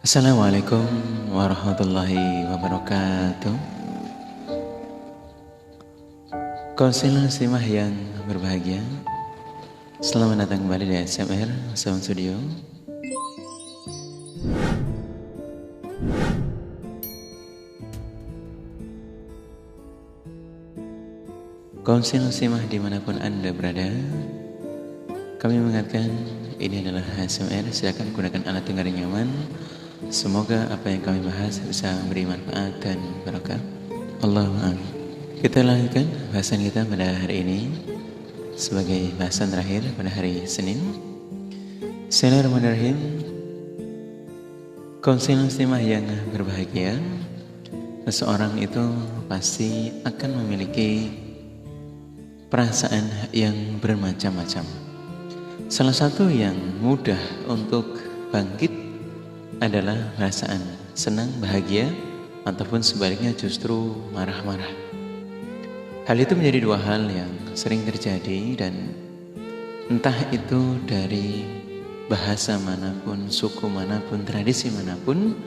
Assalamualaikum warahmatullahi wabarakatuh. Konsil muslimah yang berbahagia, selamat datang kembali di ASMR Sound Studio. Konsil muslimah dimanapun Anda berada, kami mengingatkan ini adalah ASMR, silakan gunakan alat dengar yang nyaman. Semoga apa yang kami bahas bisa memberi manfaat dan barokah. Allahumma amin. Kita lanjutkan bahasan kita pada hari ini sebagai bahasan terakhir pada hari Senin. Bismillahirrahmanirrahim. Konsil muslimah yang berbahagia, seseorang itu pasti akan memiliki perasaan yang bermacam-macam. Salah satu yang mudah untuk bangkit adalah perasaan senang, bahagia, ataupun sebaliknya justru marah-marah. Hal itu menjadi dua hal yang sering terjadi, dan entah itu dari bahasa manapun, suku manapun, tradisi manapun,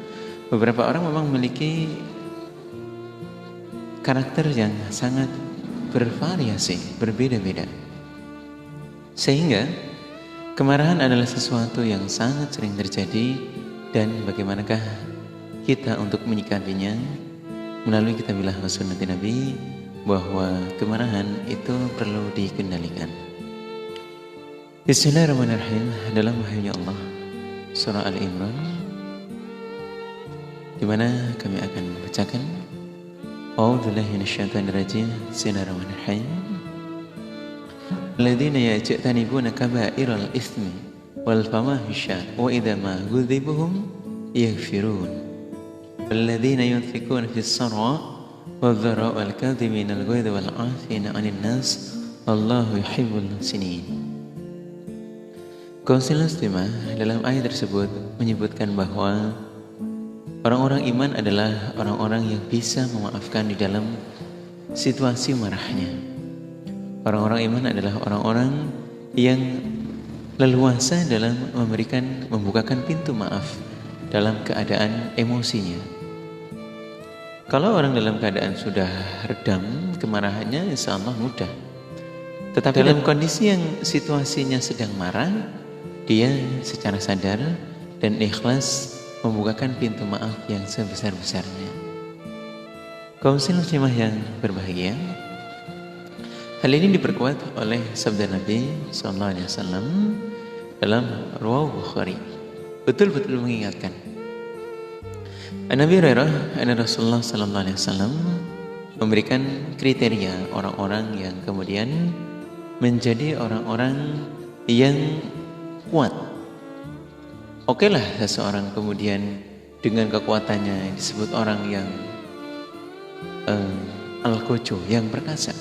beberapa orang memang memiliki karakter yang sangat bervariasi, berbeda-beda. Sehingga kemarahan adalah sesuatu yang sangat sering terjadi, dan bagaimanakah kita untuk menyikapinya melalui kitabillah wa sunnati Nabi, bahwa kemarahan itu perlu dikendalikan. Bismillahirrahmanirrahim. Dalam wahyunya Allah, surah Al-Imran, di mana kami akan membacakan A'udzubillahi minasyaitonirrajim. Bismillahirrahmanirrahim. Alladzina yajtanibuna kaba'iral itsmi wal fawahisha wa idza ma ghadibuhum yaghfirun. Alladzina yunfikuna fis sarra wal-dharra wal-kadhimina al-ghayza wal-'afina 'anil nas wallahu yuhibbul muhsinin. Konsil muslimah dalam ayat tersebut menyebutkan bahwa orang-orang iman adalah orang-orang yang bisa memaafkan di dalam situasi marahnya. Orang-orang iman adalah orang-orang yang leluasa dalam membukakan pintu maaf dalam keadaan emosinya. Kalau orang dalam keadaan sudah redam kemarahannya, insya Allah mudah. Tetapi dalam kondisi yang situasinya sedang marah, dia secara sadar dan ikhlas membukakan pintu maaf yang sebesar-besarnya. Konsil muslimah yang berbahagia, hal ini diperkuat oleh sabda Nabi SAW dalam Riwayat Bukhari. Betul-betul mengingatkan. Nabi Hurairah, Rasulullah SAW memberikan kriteria orang-orang yang kemudian menjadi orang-orang yang kuat. Okelah seseorang kemudian dengan kekuatannya disebut orang yang al-qucu, yang perkasa.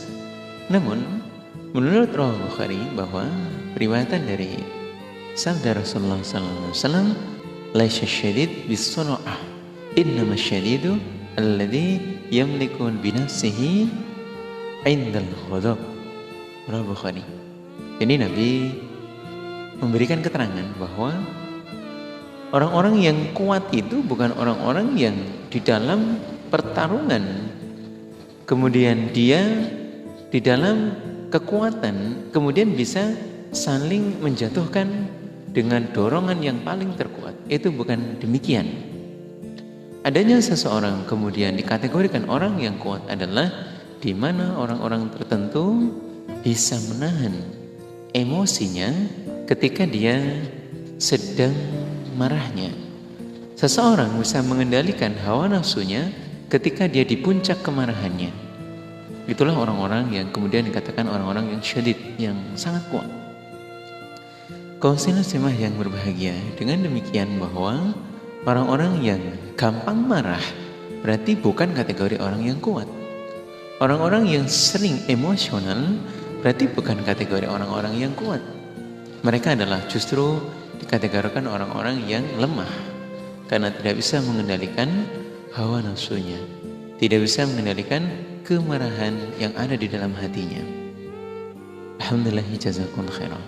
Namun menurut Riwayat Bukhari bahwa riwayatan dari sabda Rasulullah SAW, laisa syadid bis-sur'ah, innama syadidu alladhi yamlikun binafsihi indal ghadab. Riwayat Bukhari. Jadi Nabi memberikan keterangan bahwa orang-orang yang kuat itu bukan orang-orang yang di dalam pertarungan kemudian dia di dalam kekuatan kemudian bisa saling menjatuhkan dengan dorongan yang paling terkuat. Itu bukan demikian. Adanya seseorang kemudian dikategorikan orang yang kuat adalah di mana orang-orang tertentu bisa menahan emosinya ketika dia sedang marahnya. Seseorang bisa mengendalikan hawa nafsunya ketika dia di puncak kemarahannya. Itulah orang-orang yang kemudian dikatakan orang-orang yang syadid, yang sangat kuat. Konsil muslimah yang berbahagia, dengan demikian bahwa orang-orang yang gampang marah berarti bukan kategori orang yang kuat. Orang-orang yang sering emosional berarti bukan kategori orang-orang yang kuat. Mereka adalah justru dikategorikan orang-orang yang lemah karena tidak bisa mengendalikan hawa nafsunya, tidak bisa mengendalikan kemarahan yang ada di dalam hatinya. Alhamdulillah, jazakumullah khairan.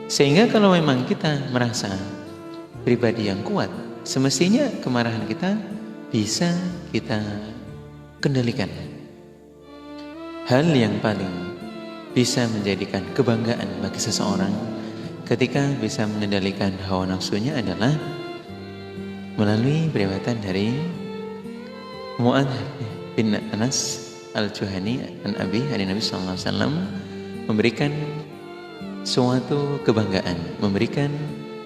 Sehingga kalau memang kita merasa pribadi yang kuat, semestinya kemarahan kita bisa kita kendalikan. Hal yang paling bisa menjadikan kebanggaan bagi seseorang ketika bisa mengendalikan hawa nafsunya adalah melalui periwayatan dari Mu'adz bin Anas Al-Juhani an Abi Nabi sallallahu alaihi wasallam memberikan suatu kebanggaan, memberikan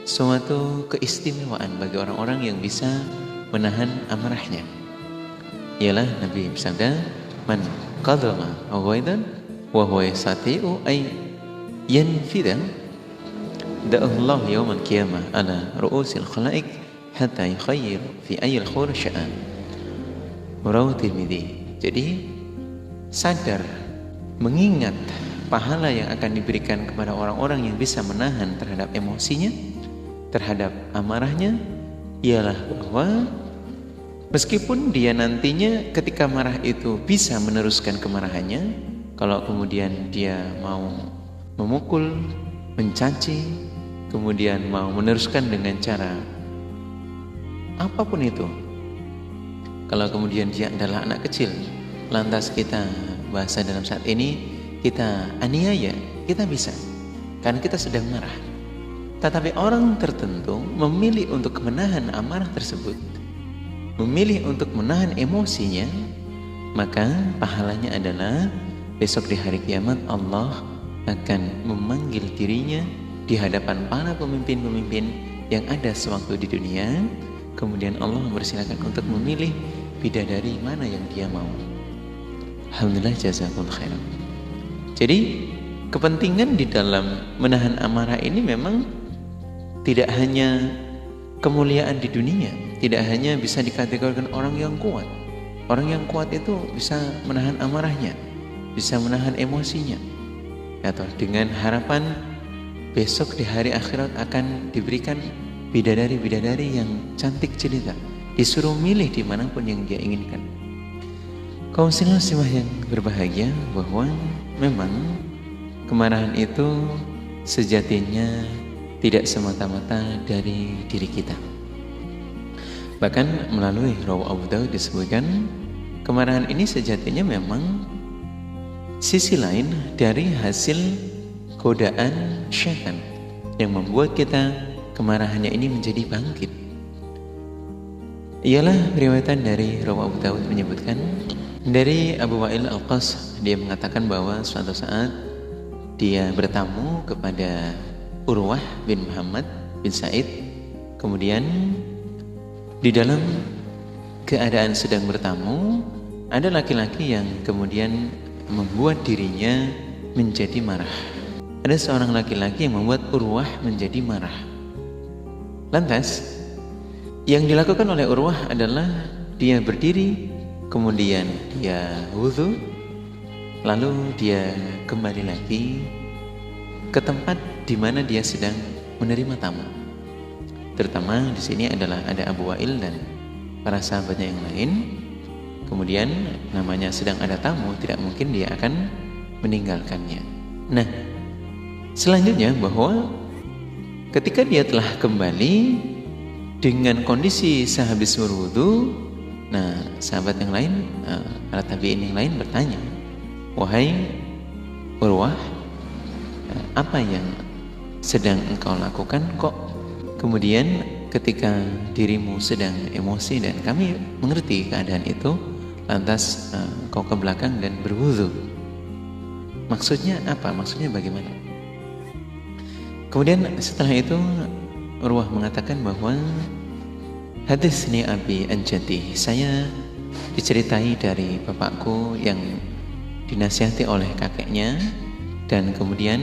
suatu keistimewaan bagi orang-orang yang bisa menahan amarahnya. Ialah Nabi bersabda, "Man qadama ghaidan wa huwa yastati'u ay yanfida da'allahu yawmal qiyamah ala ru'usil khalaiq hatta yukhayyir fi ayyil khur sya'a." Rawahu Tirmidzi. Jadi sadar, mengingat pahala yang akan diberikan kepada orang-orang yang bisa menahan terhadap emosinya, terhadap amarahnya, ialah bahwa meskipun dia nantinya ketika marah itu bisa meneruskan kemarahannya, kalau kemudian dia mau memukul, mencaci, kemudian mau meneruskan dengan cara apapun itu, kalau kemudian dia adalah anak kecil, lantas kita bahasa dalam saat ini kita aniaya, kita bisa, karena kita sedang marah. Tetapi orang tertentu memilih untuk menahan amarah tersebut, memilih untuk menahan emosinya, maka pahalanya adalah besok di hari kiamat Allah akan memanggil dirinya di hadapan para pemimpin-pemimpin yang ada sewaktu di dunia. Kemudian Allah mempersilakan untuk memilih bidadari mana yang dia mau. Alhamdulillah, jazakumullah khairan. Jadi kepentingan di dalam menahan amarah ini memang tidak hanya kemuliaan di dunia, tidak hanya bisa dikategorikan orang yang kuat. Orang yang kuat itu bisa menahan amarahnya, bisa menahan emosinya, atau dengan harapan besok di hari akhirat akan diberikan bidadari-bidadari yang cantik jelita, disuruh milih dimanapun yang dia inginkan. Kaum muslimah yang berbahagia, bahwa memang kemarahan itu sejatinya tidak semata-mata dari diri kita. Bahkan melalui Rawi Abu Daud disebutkan, kemarahan ini sejatinya memang sisi lain dari hasil godaan syaitan yang membuat kita kemarahannya ini menjadi bangkit. Ialah riwayatan dari Rawi Abu Daud menyebutkan dari Abu Wa'il Al-Qas, dia mengatakan bahwa suatu saat dia bertamu kepada Urwah bin Muhammad bin Said. Kemudian di dalam keadaan sedang bertamu, ada laki-laki yang kemudian membuat dirinya menjadi marah. Ada seorang laki-laki yang membuat Urwah menjadi marah. Lantas yang dilakukan oleh Urwah adalah dia berdiri, kemudian dia wudhu, lalu dia kembali lagi ke tempat di mana dia sedang menerima tamu. Terutama di sini adalah ada Abu Wa'il dan para sahabatnya yang lain. Kemudian namanya sedang ada tamu, tidak mungkin dia akan meninggalkannya. Nah, selanjutnya bahwa ketika dia telah kembali dengan kondisi sehabis berwudu, nah sahabat yang lain, para tabi'in yang lain bertanya, "Wahai Urwah, apa yang sedang engkau lakukan? Kok kemudian ketika dirimu sedang emosi dan kami mengerti keadaan itu, lantas kau ke belakang dan berwudu? Maksudnya apa? Maksudnya bagaimana?" Kemudian setelah itu Urwah mengatakan bahwa haditsni abi an jaddi, saya diceritai dari bapakku yang dinasihati oleh kakeknya, dan kemudian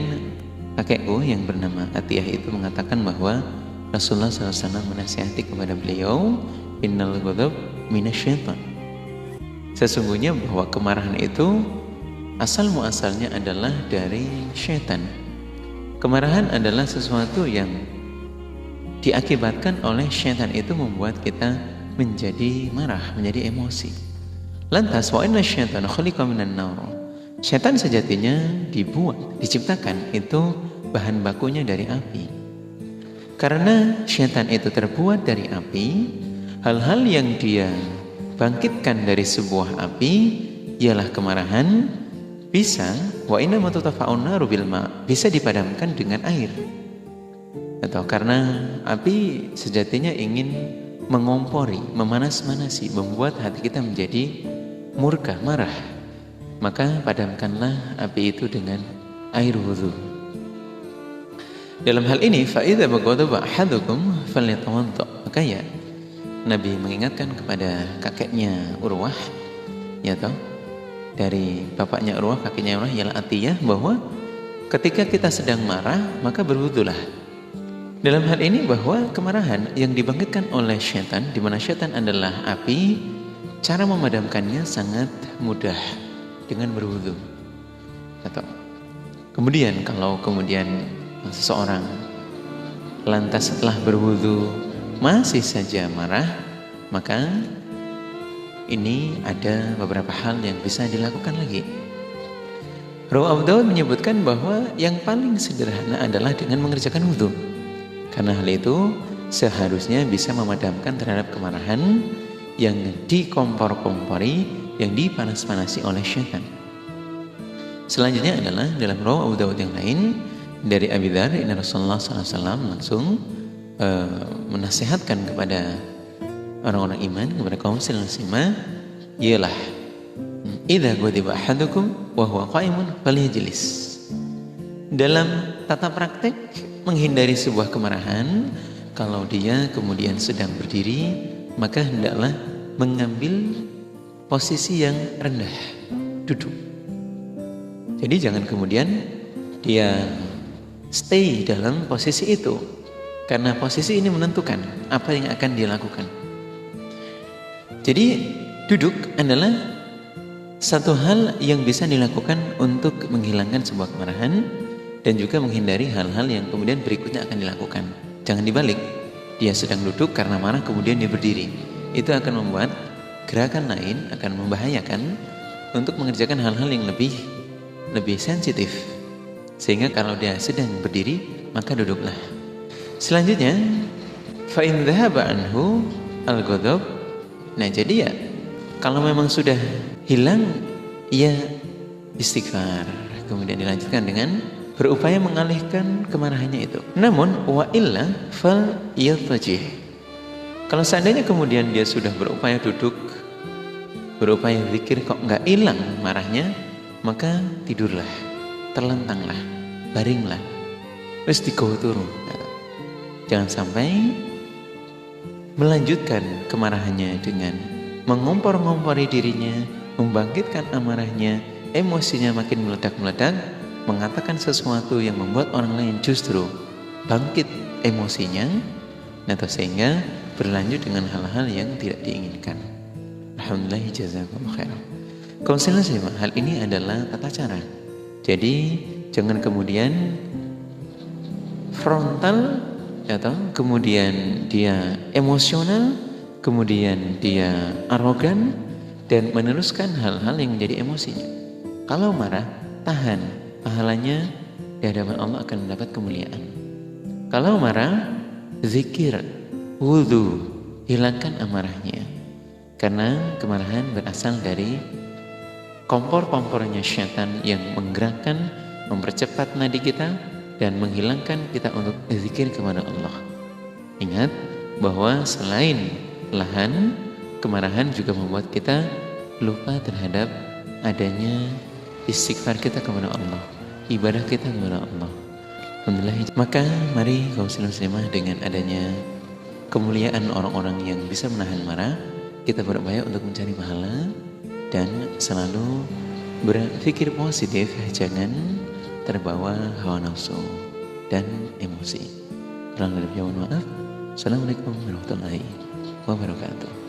kakekku yang bernama Atiyah itu mengatakan bahwa Rasulullah SAW menasihati kepada beliau, innal ghadab minasyaitan, sesungguhnya bahwa kemarahan itu asal muasalnya adalah dari syaitan. Kemarahan adalah sesuatu yang diakibatkan oleh syaitan, itu membuat kita menjadi marah, menjadi emosi. Lantas wa inna syaitana khuliqa minan nar, syaitan sejatinya dibuat, diciptakan itu bahan bakunya dari api. Karena syaitan itu terbuat dari api, hal-hal yang dia bangkitkan dari sebuah api ialah kemarahan, bisa wa inna ma tutafa'un naru bil ma, bisa dipadamkan dengan air. Atau karena api sejatinya ingin mengompori, memanas-manasi, membuat hati kita menjadi murka, marah. Maka padamkanlah api itu dengan air wudhu. Dalam hal ini, fa'idha baghadaba ahadukum falyatawadda. Maka ya, Nabi mengingatkan kepada kakeknya Urwah, ya toh, dari bapaknya Urwah, kakeknya Urwah ialah Atiyah, bahwa ketika kita sedang marah, maka berwudhulah. Dalam hal ini bahwa kemarahan yang dibangkitkan oleh syaitan, di mana syaitan adalah api, cara memadamkannya sangat mudah dengan berwudhu. Atau kemudian kalau seseorang lantas setelah berwudhu masih saja marah, maka ini ada beberapa hal yang bisa dilakukan lagi. Rawi Abu Dawud menyebutkan bahwa yang paling sederhana adalah dengan mengerjakan wudhu. Karena hal itu seharusnya bisa memadamkan terhadap kemarahan yang dikompor-kompori, yang dipanas-panasi oleh syaitan. Selanjutnya adalah dalam Rawi Abu Dawud yang lain dari Abi Dzar, inna Rasulullah SAW langsung menasihatkan kepada orang-orang iman, kepada kaum muslimah, ialah idza ghadiba ahadukum wa huwa qa'imun falyajlis. Dalam tata praktek menghindari sebuah kemarahan, kalau dia kemudian sedang berdiri, maka hendaklah mengambil posisi yang rendah, duduk. Jadi jangan kemudian dia stay dalam posisi itu, karena posisi ini menentukan apa yang akan dia lakukan. Jadi duduk adalah satu hal yang bisa dilakukan untuk menghilangkan sebuah kemarahan dan juga menghindari hal-hal yang kemudian berikutnya akan dilakukan. Jangan dibalik, dia sedang duduk karena marah kemudian dia berdiri. Itu akan membuat gerakan lain, akan membahayakan untuk mengerjakan hal-hal yang lebih sensitif. Sehingga kalau dia sedang berdiri, maka duduklah. Selanjutnya, fa in dhahaba anhu al-ghadab. Nah, jadi ya, kalau memang sudah hilang, ya istighfar. Kemudian dilanjutkan dengan berupaya mengalihkan kemarahannya itu. Namun wa illa fal yatajih. Kalau seandainya kemudian dia sudah berupaya duduk, berupaya zikir kok nggak hilang marahnya, maka tidurlah, terlentanglah, baringlah, terus digawa turun. Jangan sampai melanjutkan kemarahannya dengan mengompor-ngompori dirinya, membangkitkan amarahnya, emosinya makin meledak-meledak, mengatakan sesuatu yang membuat orang lain justru bangkit emosinya, atau sehingga berlanjut dengan hal-hal yang tidak diinginkan. Alhamdulillah, jazakumullah khairan. Konsentrasi, hal ini adalah tata cara. Jadi jangan kemudian frontal, atau kemudian dia emosional, kemudian dia arogan dan meneruskan hal-hal yang menjadi emosinya. Kalau marah, tahan, pahalanya di hadapan Allah akan mendapat kemuliaan. Kalau marah, zikir, wudhu, hilangkan amarahnya. Karena kemarahan berasal dari kompor-kompornya syaitan yang menggerakkan, mempercepat nadi kita dan menghilangkan kita untuk zikir kepada Allah. Ingat bahwa selain lahan, kemarahan juga membuat kita lupa terhadap adanya istighfar kita kepada Allah, ibadah kita kepada Allah. Alhamdulillah. Maka mari kaum muslimah, dengan adanya kemuliaan orang-orang yang bisa menahan marah, kita berupaya untuk mencari pahala dan selalu berpikir positif, jangan terbawa hawa nafsu dan emosi. Kurang lebihnya mohon maaf. Assalamualaikum warahmatullahi wabarakatuh.